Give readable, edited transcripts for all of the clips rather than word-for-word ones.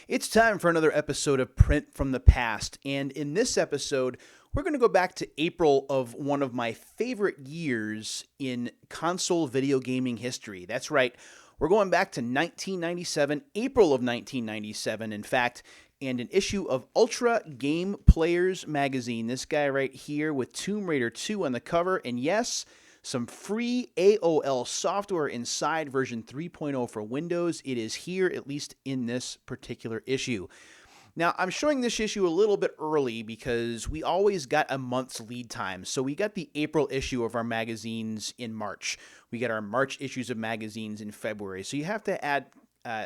It's time for another episode of Print from the Past, and in this episode, we're going to go back to April of one of my favorite years in console video gaming history. That's right, we're going back to 1997, April of 1997, in fact, and an issue of Ultra Game Players magazine. This guy right here with Tomb Raider 2 on the cover, and yes, some free AOL software inside version 3.0 for Windows. It is here, at least in this particular issue. Now, I'm showing this issue a little bit early because we always got a month's lead time. So we got the April issue of our magazines in March. We got our March issues of magazines in February. So you have to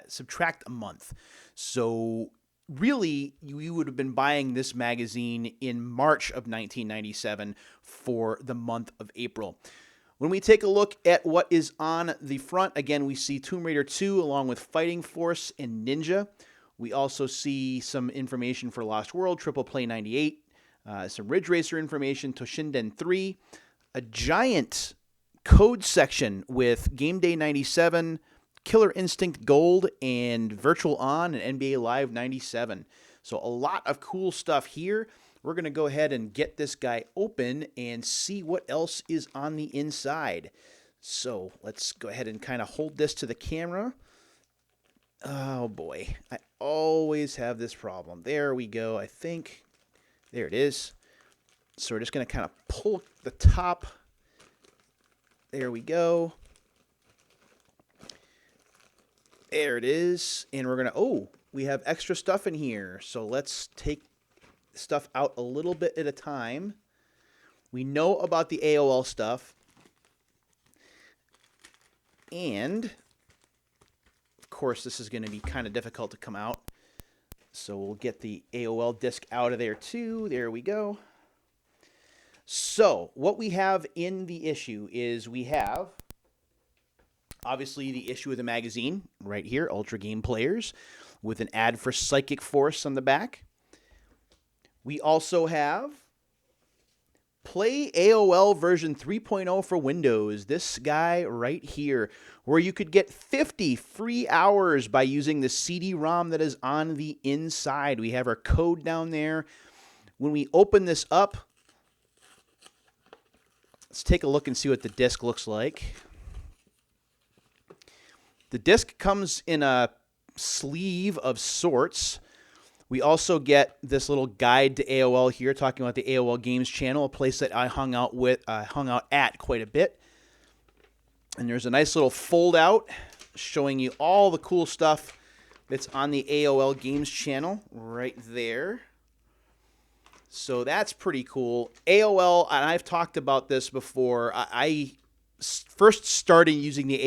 subtract a month. So really, you would have been buying this magazine in March of 1997 for the month of April. When we take a look at what is on the front, again, we see Tomb Raider 2 along with Fighting Force and Ninja. We also see some information for Lost World, Triple Play 98, some Ridge Racer information, Toshinden 3, a giant code section with Game Day 97, Killer Instinct Gold, and Virtual On and NBA Live 97. So a lot of cool stuff here. We're going to go ahead and get this guy open and see what else is on the inside. So let's go ahead and kind of hold this to the camera. Oh boy, I always have this problem. There we go, I think. There it is. So we're just going to kind of pull the top. There we go. There it is. And we're going to, we have extra stuff in here. So let's take stuff out a little bit at a time. We know about the AOL stuff. And, of course, this is going to be kind of difficult to come out. So we'll get the AOL disc out of there too. There we go. So what we have in the issue is we have, obviously, the issue of the magazine right here, Ultra Game Players, with an ad for Psychic Force on the back. We also have Play AOL version 3.0 for Windows. This guy right here, where you could get 50 free hours by using the CD-ROM that is on the inside. We have our code down there. When we open this up, let's take a look and see what the disc looks like. The disc comes in a sleeve of sorts. We also get this little guide to AOL here, talking about the AOL Games channel, a place that I hung out at quite a bit. And there's a nice little fold out showing you all the cool stuff that's on the AOL Games channel right there. So that's pretty cool. AOL, and I've talked about this before. I first started using the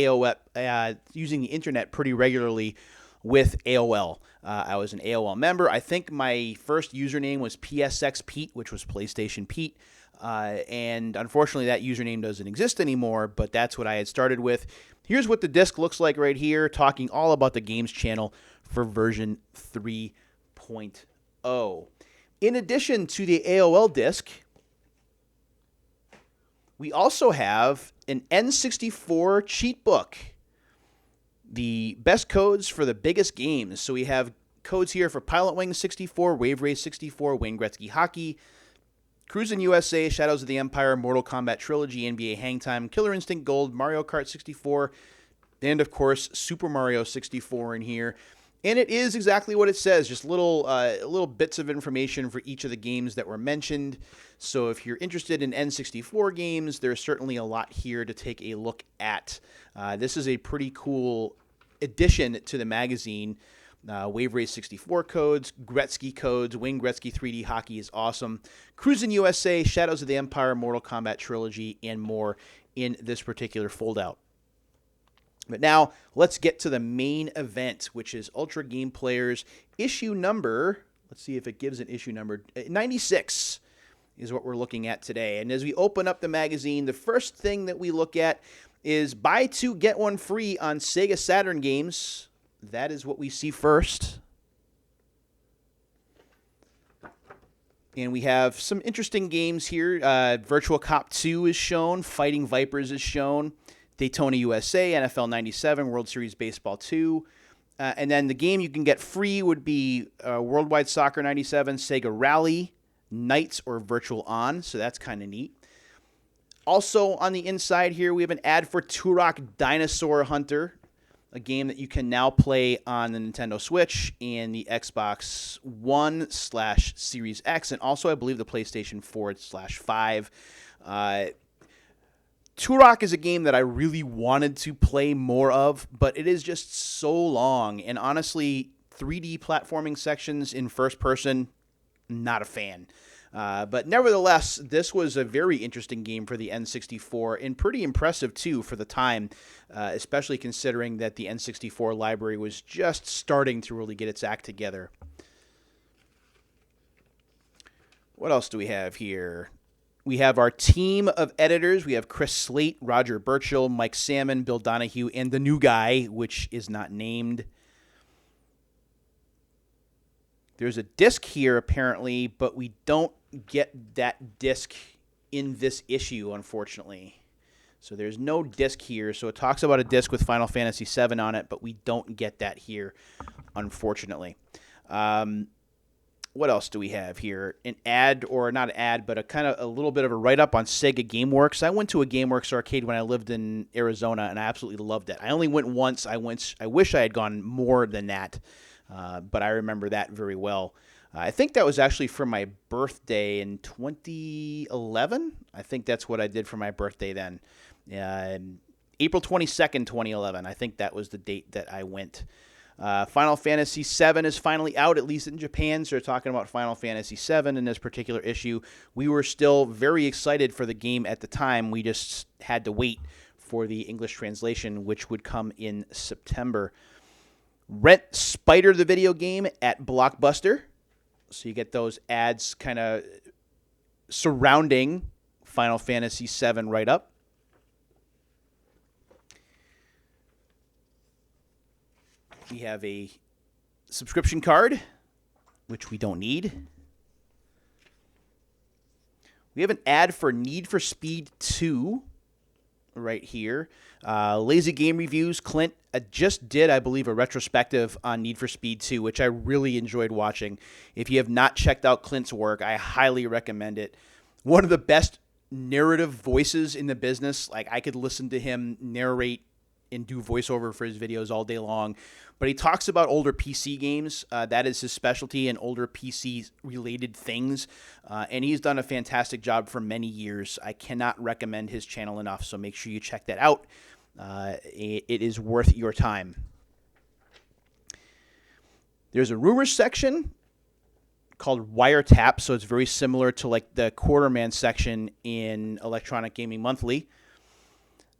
using the internet pretty regularly with AOL. I was an AOL member. I think my first username was PSX Pete, which was PlayStation Pete. And unfortunately, that username doesn't exist anymore, but that's what I had started with. Here's what the disc looks like right here, talking all about the Games channel for version 3.0. In addition to the AOL disc, we also have an N64 Cheatbook. The best codes for the biggest games. So we have codes here for Pilot Wings 64, Wave Race 64, Wayne Gretzky Hockey, Cruisin' USA, Shadows of the Empire, Mortal Kombat Trilogy, NBA Hang Time, Killer Instinct Gold, Mario Kart 64, and of course Super Mario 64 in here. And it is exactly what it says, just little bits of information for each of the games that were mentioned. So if you're interested in N64 games, there's certainly a lot here to take a look at. This is a pretty cool addition to the magazine. Wave Race 64 codes, Gretzky codes, Wayne Gretzky 3D Hockey is awesome. Cruisin' USA, Shadows of the Empire, Mortal Kombat Trilogy, and more in this particular foldout. But now, let's get to the main event, which is Ultra Game Players issue number, let's see if it gives an issue number, 96 is what we're looking at today. And as we open up the magazine, the first thing that we look at is buy two, get one free on Sega Saturn games. That is what we see first. And we have some interesting games here. Virtual Cop 2 is shown. Fighting Vipers is shown. Daytona USA, NFL 97, World Series Baseball 2. And then the game you can get free would be Worldwide Soccer 97, Sega Rally, Knights, or Virtual On. So that's kind of neat. Also on the inside here, we have an ad for Turok Dinosaur Hunter, a game that you can now play on the Nintendo Switch and the Xbox One/Series X, and also I believe the PlayStation 4/5. Turok is a game that I really wanted to play more of, but it is just so long. And honestly, 3D platforming sections in first person, not a fan. But nevertheless, this was a very interesting game for the N64 and pretty impressive, too, for the time, especially considering that the N64 library was just starting to really get its act together. What else do we have here? We have our team of editors. We have Chris Slate, Roger Burchill, Mike Salmon, Bill Donahue, and the new guy, which is not named. There's a disc here, apparently, but we don't get that disc in this issue, unfortunately. So there's no disc here. So it talks about a disc with Final Fantasy VII on it, but we don't get that here, unfortunately. What else do we have here? An ad, or not an ad, but a little bit of a write-up on Sega GameWorks. I went to a GameWorks arcade when I lived in Arizona, and I absolutely loved it. I only went once. I wish I had gone more than that, but I remember that very well. I think that was actually for my birthday in 2011. I think that's what I did for my birthday then. April 22nd, 2011. I think that was the date that I went. Final Fantasy VII is finally out, at least in Japan, so they're talking about Final Fantasy VII in this particular issue. We were still very excited for the game at the time. We just had to wait for the English translation, which would come in September. Rent Spider the video game at Blockbuster. So you get those ads kind of surrounding Final Fantasy VII right up. We have a subscription card, which we don't need. We have an ad for Need for Speed 2 right here. Lazy Game Reviews. Clint just did, I believe, a retrospective on Need for Speed 2, which I really enjoyed watching. If you have not checked out Clint's work, I highly recommend it. One of the best narrative voices in the business. Like, I could listen to him narrate and do voiceover for his videos all day long. But he talks about older PC games. That is his specialty, and older PC-related things. And he's done a fantastic job for many years. I cannot recommend his channel enough, so make sure you check that out. It is worth your time. There's a rumors section called Wiretap, so it's very similar to like the Quarterman section in Electronic Gaming Monthly.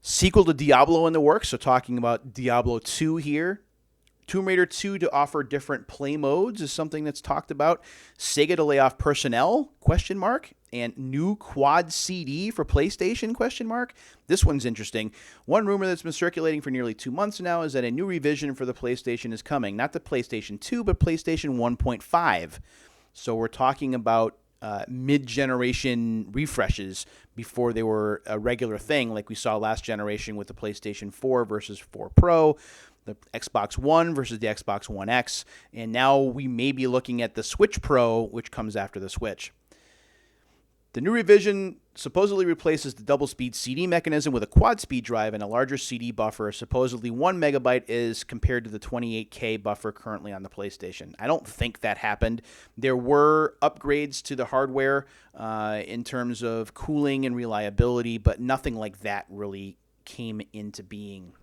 Sequel to Diablo in the works, so talking about Diablo 2 here. Tomb Raider 2 to offer different play modes is something that's talked about. Sega to lay off personnel, ? And new quad CD for PlayStation, ? This one's interesting. One rumor that's been circulating for nearly 2 months now is that a new revision for the PlayStation is coming. Not the PlayStation 2, but PlayStation 1.5. So we're talking about mid-generation refreshes before they were a regular thing, like we saw last generation with the PlayStation 4 versus 4 Pro, the Xbox One versus the Xbox One X, and now we may be looking at the Switch Pro, which comes after the Switch. The new revision supposedly replaces the double-speed CD mechanism with a quad-speed drive and a larger CD buffer. Supposedly 1 megabyte is compared to the 28K buffer currently on the PlayStation. I don't think that happened. There were upgrades to the hardware in terms of cooling and reliability, but nothing like that really came into being.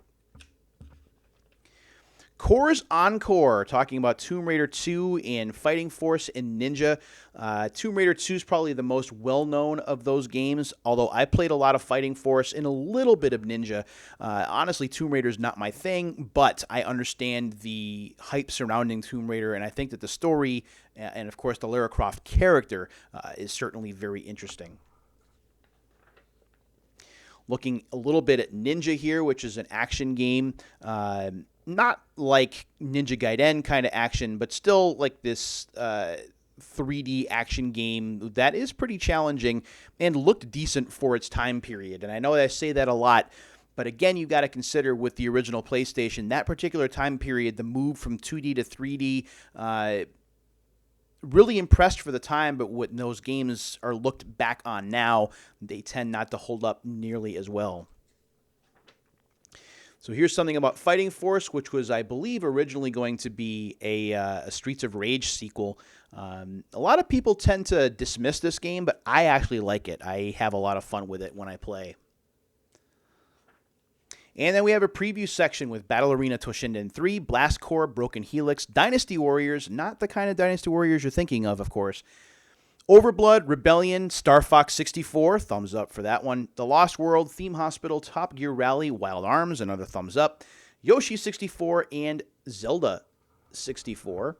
Core's Encore, talking about Tomb Raider 2 and Fighting Force and Ninja. Tomb Raider 2 is probably the most well-known of those games, although I played a lot of Fighting Force and a little bit of Ninja. Honestly, Tomb Raider is not my thing, but I understand the hype surrounding Tomb Raider, and I think that the story and, of course, the Lara Croft character is certainly very interesting. Looking a little bit at Ninja here, which is an action game. Not like Ninja Gaiden kind of action, but still like this 3D action game that is pretty challenging and looked decent for its time period. And I know I say that a lot, But again, you got to consider with the original PlayStation, that particular time period, the move from 2D to 3D, really impressed for the time, but when those games are looked back on now, they tend not to hold up nearly as well. So here's something about Fighting Force, which was, I believe, originally going to be a Streets of Rage sequel. A lot of people tend to dismiss this game, but I actually like it. I have a lot of fun with it when I play. And then we have a preview section with Battle Arena Toshinden 3, Blast Corps, Broken Helix, Dynasty Warriors, not the kind of Dynasty Warriors you're thinking of course. Overblood, Rebellion, Star Fox 64, thumbs up for that one. The Lost World, Theme Hospital, Top Gear Rally, Wild Arms, another thumbs up. Yoshi 64, and Zelda 64.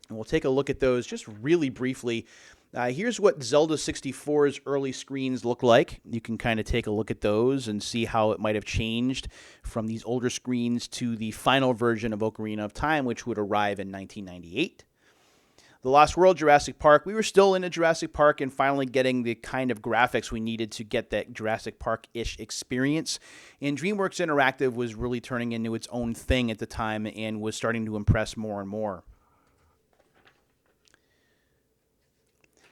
And we'll take a look at those just really briefly. Here's what Zelda 64's early screens look like. You can kind of take a look at those and see how it might have changed from these older screens to the final version of Ocarina of Time, which would arrive in 1998. The Lost World, Jurassic Park. We were still in a Jurassic Park and finally getting the kind of graphics we needed to get that Jurassic Park-ish experience. And DreamWorks Interactive was really turning into its own thing at the time and was starting to impress more and more.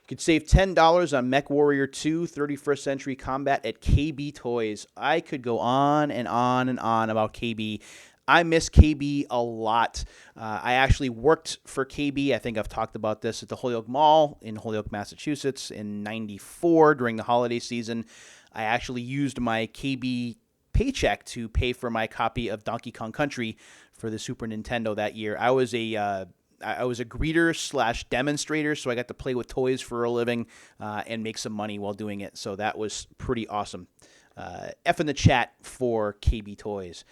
You could save $10 on MechWarrior 2 31st Century Combat at KB Toys. I could go on and on and on about KB. I miss KB a lot. I actually worked for KB. I think I've talked about this at the Holyoke Mall in Holyoke, Massachusetts in '94 during the holiday season. I actually used my KB paycheck to pay for my copy of Donkey Kong Country for the Super Nintendo that year. I was a greeter / demonstrator, so I got to play with toys for a living and make some money while doing it. So that was pretty awesome. F in the chat for KB Toys.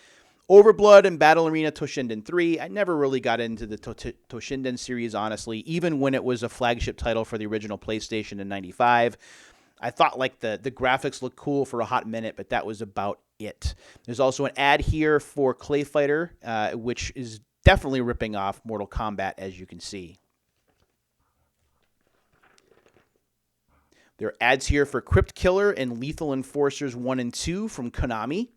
Overblood and Battle Arena Toshinden 3. I never really got into the Toshinden series, honestly, even when it was a flagship title for the original PlayStation in '95. I thought like the graphics looked cool for a hot minute, but that was about it. There's also an ad here for Clay Fighter, which is definitely ripping off Mortal Kombat, as you can see. There are ads here for Crypt Killer and Lethal Enforcers 1 and 2 from Konami.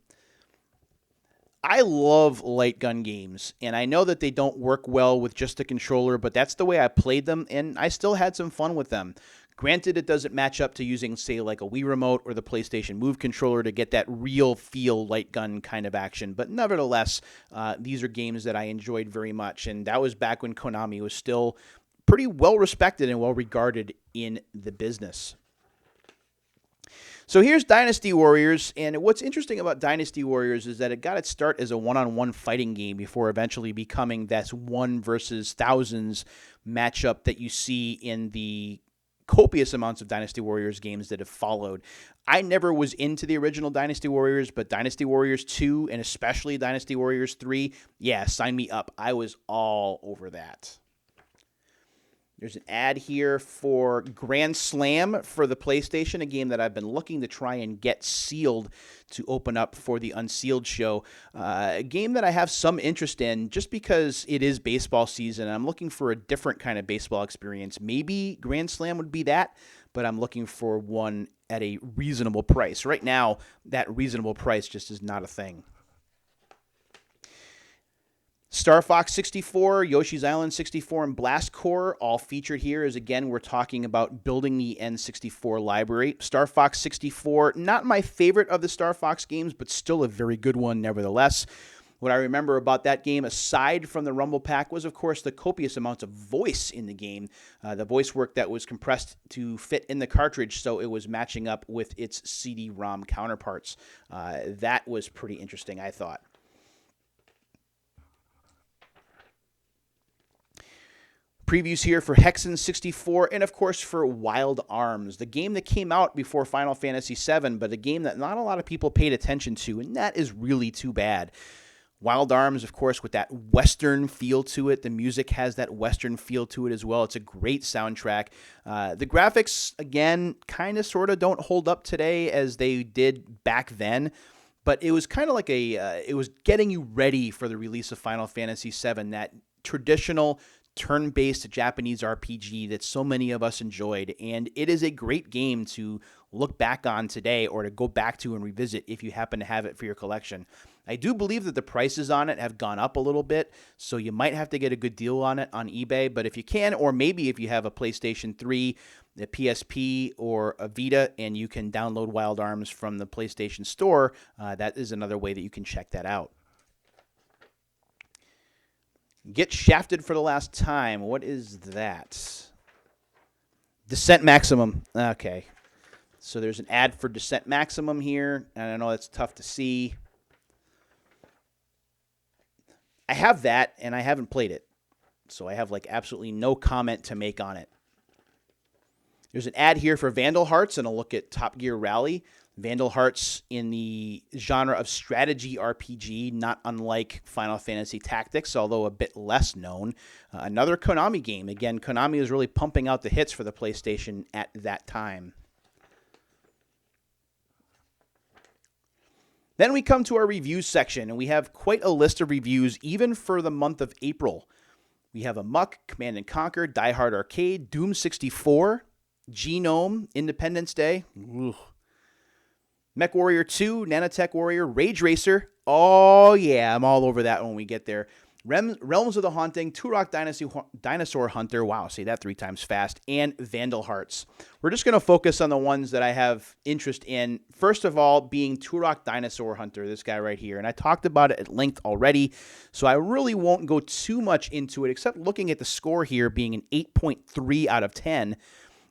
I love light gun games, and I know that they don't work well with just a controller, but that's the way I played them, and I still had some fun with them. Granted, it doesn't match up to using, say, like a Wii Remote or the PlayStation Move controller to get that real feel light gun kind of action, but nevertheless, these are games that I enjoyed very much, and that was back when Konami was still pretty well respected and well regarded in the business. So here's Dynasty Warriors, and what's interesting about Dynasty Warriors is that it got its start as a one-on-one fighting game before eventually becoming that one versus thousands matchup that you see in the copious amounts of Dynasty Warriors games that have followed. I never was into the original Dynasty Warriors, but Dynasty Warriors 2 and especially Dynasty Warriors 3, yeah, sign me up. I was all over that. There's an ad here for Grand Slam for the PlayStation, a game that I've been looking to try and get sealed to open up for the Unsealed show. A game that I have some interest in just because it is baseball season. I'm looking for a different kind of baseball experience. Maybe Grand Slam would be that, but I'm looking for one at a reasonable price. Right now, that reasonable price just is not a thing. Star Fox 64, Yoshi's Island 64, and Blast Corps all featured here as, again, we're talking about building the N64 library. Star Fox 64, not my favorite of the Star Fox games, but still a very good one nevertheless. What I remember about that game, aside from the Rumble Pack, was, of course, the copious amounts of voice in the game. The voice work that was compressed to fit in the cartridge, so it was matching up with its CD-ROM counterparts. That was pretty interesting, I thought. Previews here for Hexen 64 and, of course, for Wild Arms, the game that came out before Final Fantasy VII, but a game that not a lot of people paid attention to, and that is really too bad. Wild Arms, of course, with that Western feel to it. The music has that Western feel to it as well. It's a great soundtrack. The graphics, again, kind of sort of don't hold up today as they did back then. But it was kind of like it was getting you ready for the release of Final Fantasy VII, that traditional turn-based Japanese RPG that so many of us enjoyed, and it is a great game to look back on today or to go back to and revisit if you happen to have it for your collection. I do believe that the prices on it have gone up a little bit, so you might have to get a good deal on it on eBay, but if you can, or maybe if you have a PlayStation 3, a PSP, or a Vita, and you can download Wild Arms from the PlayStation Store, that is another way that you can check that out. Get shafted for the last time. What is that? Descent Maximum. Okay. So there's an ad for Descent Maximum here, and I know that's tough to see. I have that, and I haven't played it. So I have like absolutely no comment to make on it. There's an ad here for Vandal Hearts, and a look at Top Gear Rally. Vandal Hearts in the genre of strategy RPG, not unlike Final Fantasy Tactics, although a bit less known. Another Konami game. Again, Konami was really pumping out the hits for the PlayStation at that time. Then we come to our reviews section, and we have quite a list of reviews, even for the month of April. We have Amok, Command & Conquer, Die Hard Arcade, Doom 64, Genome, Independence Day, Mech Warrior 2, Nanotech Warrior, Rage Racer. Oh, yeah, I'm all over that when we get there. Realms of the Haunting, Turok Dinosaur Hunter. Wow, say that 3 times fast. And Vandal Hearts. We're just going to focus on the ones that I have interest in. First of all, being Turok Dinosaur Hunter, this guy right here. And I talked about it at length already, so I really won't go too much into it, except looking at the score here being an 8.3 out of 10.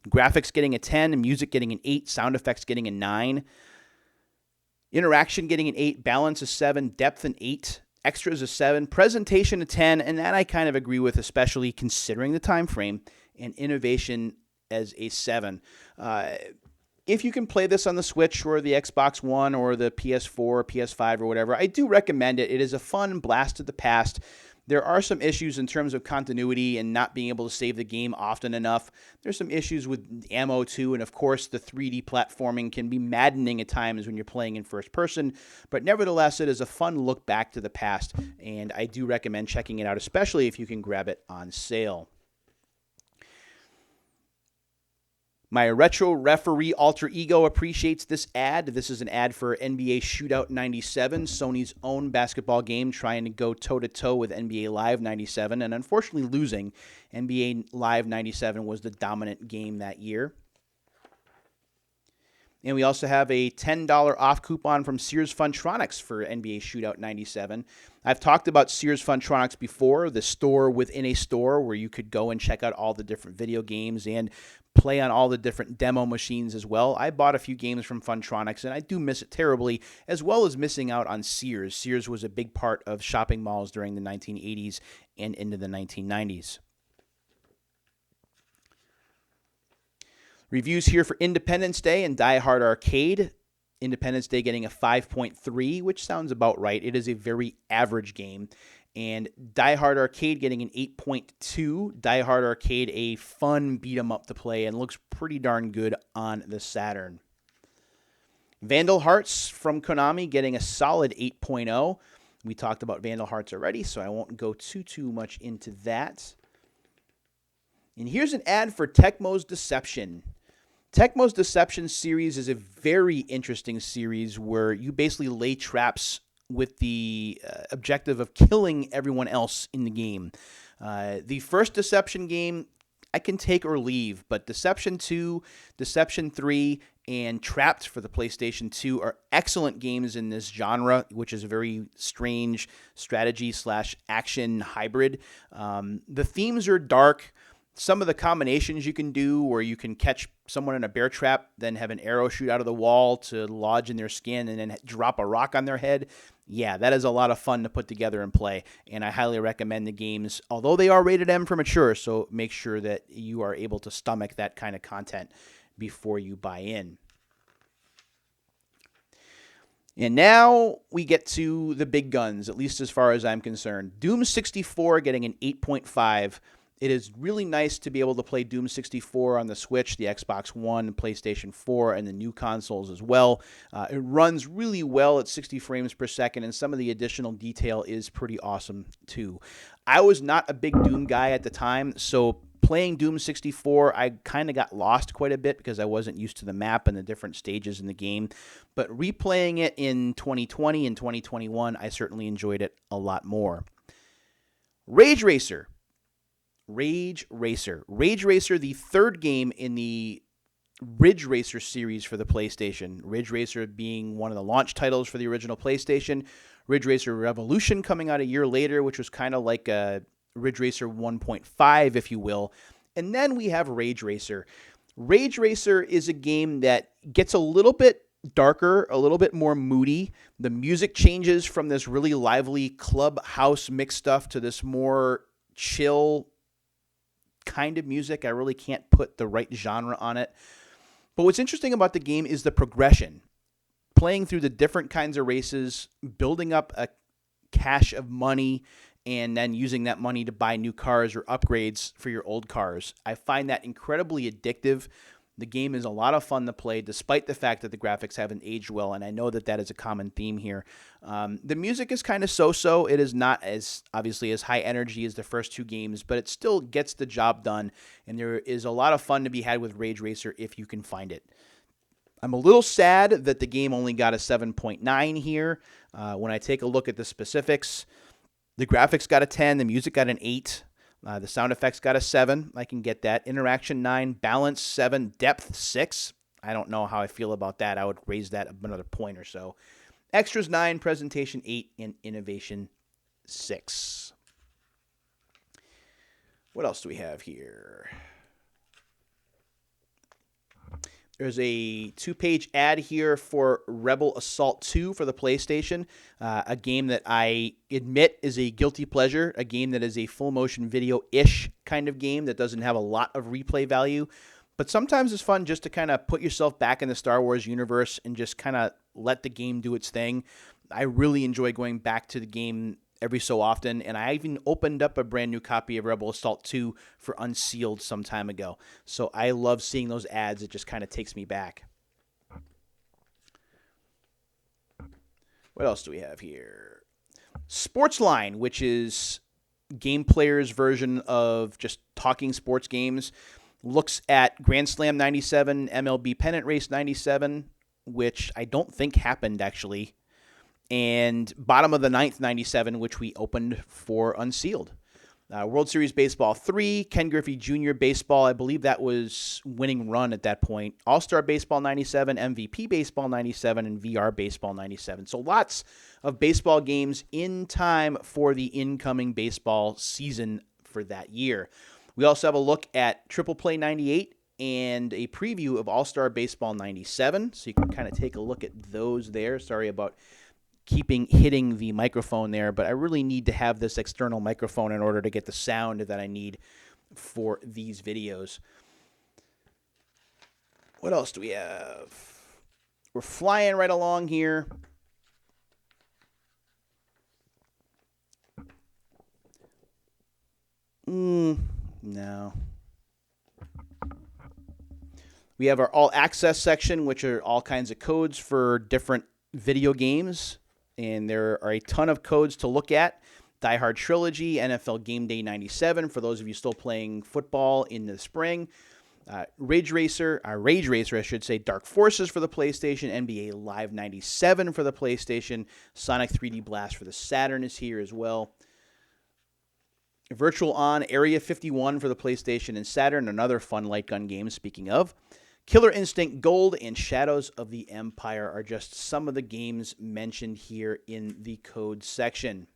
Graphics getting a 10, music getting an 8, sound effects getting a 9. Interaction getting an 8, balance a 7, depth an 8, extras a 7, presentation a 10, and that I kind of agree with, especially considering the time frame, and innovation as a 7. If you can play this on the Switch or the Xbox One or the PS4 or PS5 or whatever, I do recommend it. It is a fun blast of the past. There are some issues in terms of continuity and not being able to save the game often enough. There's some issues with ammo too, and of course the 3D platforming can be maddening at times when you're playing in first person, but nevertheless it is a fun look back to the past, and I do recommend checking it out, especially if you can grab it on sale. My retro referee alter ego appreciates this ad. This is an ad for NBA Shootout 97, Sony's own basketball game, trying to go toe-to-toe with NBA Live 97, and unfortunately losing. NBA Live 97 was the dominant game that year. And we also have a $10 off coupon from Sears Funtronics for NBA Shootout 97. I've talked about Sears Funtronics before, the store within a store where you could go and check out all the different video games and play on all the different demo machines as well. I bought a few games from Funtronics, and I do miss it terribly, as well as missing out on Sears. Sears was a big part of shopping malls during the 1980s and into the 1990s. Reviews here for Independence Day and Die Hard Arcade. Independence Day getting a 5.3, which sounds about right. It is a very average game. And Die Hard Arcade getting an 8.2. Die Hard Arcade, a fun beat-em-up to play and looks pretty darn good on the Saturn. Vandal Hearts from Konami getting a solid 8.0. We talked about Vandal Hearts already, so I won't go too much into that. And here's an ad for Tecmo's Deception. Tecmo's Deception series is a very interesting series where you basically lay traps with the objective of killing everyone else in the game. The first Deception game, I can take or leave, but Deception 2, Deception 3, and Trapped for the PlayStation 2 are excellent games in this genre, which is a very strange strategy/action hybrid. The themes are dark. Some of the combinations you can do where you can catch someone in a bear trap, then have an arrow shoot out of the wall to lodge in their skin and then drop a rock on their head. Yeah, that is a lot of fun to put together and play, and I highly recommend the games, although they are rated M for mature, so make sure that you are able to stomach that kind of content before you buy in. And now we get to the big guns, at least as far as I'm concerned. Doom 64 getting an 8.5. It is really nice to be able to play Doom 64 on the Switch, the Xbox One, PlayStation 4, and the new consoles as well. It runs really well at 60 frames per second, and some of the additional detail is pretty awesome too. I was not a big Doom guy at the time, so playing Doom 64, I kind of got lost quite a bit because I wasn't used to the map and the different stages in the game. But replaying it in 2020 and 2021, I certainly enjoyed it a lot more. Rage Racer, the third game in the Ridge Racer series for the PlayStation. Ridge Racer being one of the launch titles for the original PlayStation. Ridge Racer Revolution coming out a year later, which was kind of like a Ridge Racer 1.5, if you will. And then we have Rage Racer. Rage Racer is a game that gets a little bit darker, a little bit more moody. The music changes from this really lively clubhouse mix stuff to this more chill kind of music. I really can't put the right genre on it. But what's interesting about the game is the progression. Playing through the different kinds of races, building up a cache of money, and then using that money to buy new cars or upgrades for your old cars. I find that incredibly addictive. The game is a lot of fun to play, despite the fact that the graphics haven't aged well, and I know that that is a common theme here. The music is kind of so-so. It is not as, obviously, as high energy as the first two games, but it still gets the job done, and there is a lot of fun to be had with Rage Racer if you can find it. I'm a little sad that the game only got a 7.9 here. When I take a look at the specifics, the graphics got a 10, the music got an 8. The sound effects got a 7. I can get that. Interaction 9, balance 7, depth 6. I don't know how I feel about that. I would raise that another point or so. Extras 9, presentation 8, and innovation 6. What else do we have here? There's a 2-page ad here for Rebel Assault 2 for the PlayStation, a game that I admit is a guilty pleasure, a game that is a full-motion video-ish kind of game that doesn't have a lot of replay value, but sometimes it's fun just to kind of put yourself back in the Star Wars universe and just kind of let the game do its thing. I really enjoy going back to the game every so often, and I even opened up a brand new copy of Rebel Assault 2 for Unsealed some time ago. So I love seeing those ads. It just kind of takes me back. What else do we have here? Sportsline, which is Game Player's version of just talking sports games, looks at Grand Slam 97, MLB Pennant Race 97, which I don't think happened actually, and bottom of the ninth 97, which we opened for Unsealed. World Series Baseball 3, Ken Griffey Jr. Baseball, I believe that was winning run at that point. All-Star Baseball 97, MVP Baseball 97, and VR Baseball 97. So lots of baseball games in time for the incoming baseball season for that year. We also have a look at Triple Play 98 and a preview of All-Star Baseball 97. So you can kind of take a look at those there. Sorry about hitting the microphone there, but I really need to have this external microphone in order to get the sound that I need for these videos. What else do we have? We're flying right along here. No. We have our All Access section, which are all kinds of codes for different video games. And there are a ton of codes to look at. Die Hard Trilogy, NFL Game Day 97, for those of you still playing football in the spring. Rage Racer, I should say, Dark Forces for the PlayStation. NBA Live 97 for the PlayStation. Sonic 3D Blast for the Saturn is here as well. Virtual On, Area 51 for the PlayStation and Saturn, another fun light gun game, speaking of. Killer Instinct Gold and Shadows of the Empire are just some of the games mentioned here in the code section.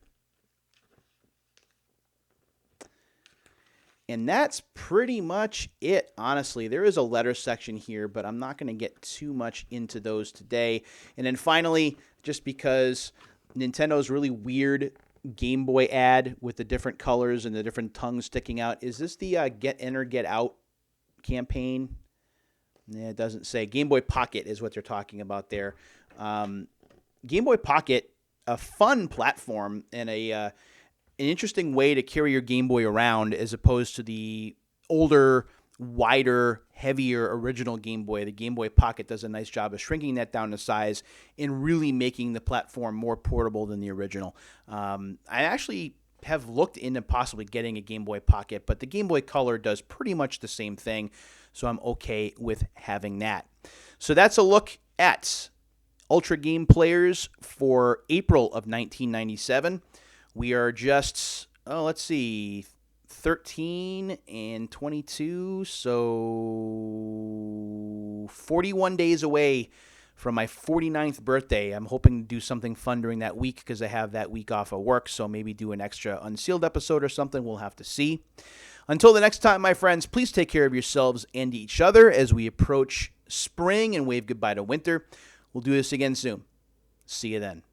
And that's pretty much it, honestly. There is a letter section here, but I'm not going to get too much into those today. And then finally, just because Nintendo's really weird Game Boy ad with the different colors and the different tongues sticking out, is this the Get In or Get Out campaign? Yeah, it doesn't say. Game Boy Pocket is what they're talking about there. Game Boy Pocket, a fun platform and a an interesting way to carry your Game Boy around as opposed to the older, wider, heavier original Game Boy. The Game Boy Pocket does a nice job of shrinking that down to size and really making the platform more portable than the original. I actually have looked into possibly getting a Game Boy Pocket, but the Game Boy Color does pretty much the same thing, so I'm okay with having that. So that's a look at Ultra Game Players for April of 1997. We are just, 13 and 22, so 41 days away from my 49th birthday. I'm hoping to do something fun during that week because I have that week off of work, so maybe do an extra Unsealed episode or something. We'll have to see. Until the next time, my friends, please take care of yourselves and each other as we approach spring and wave goodbye to winter. We'll do this again soon. See you then.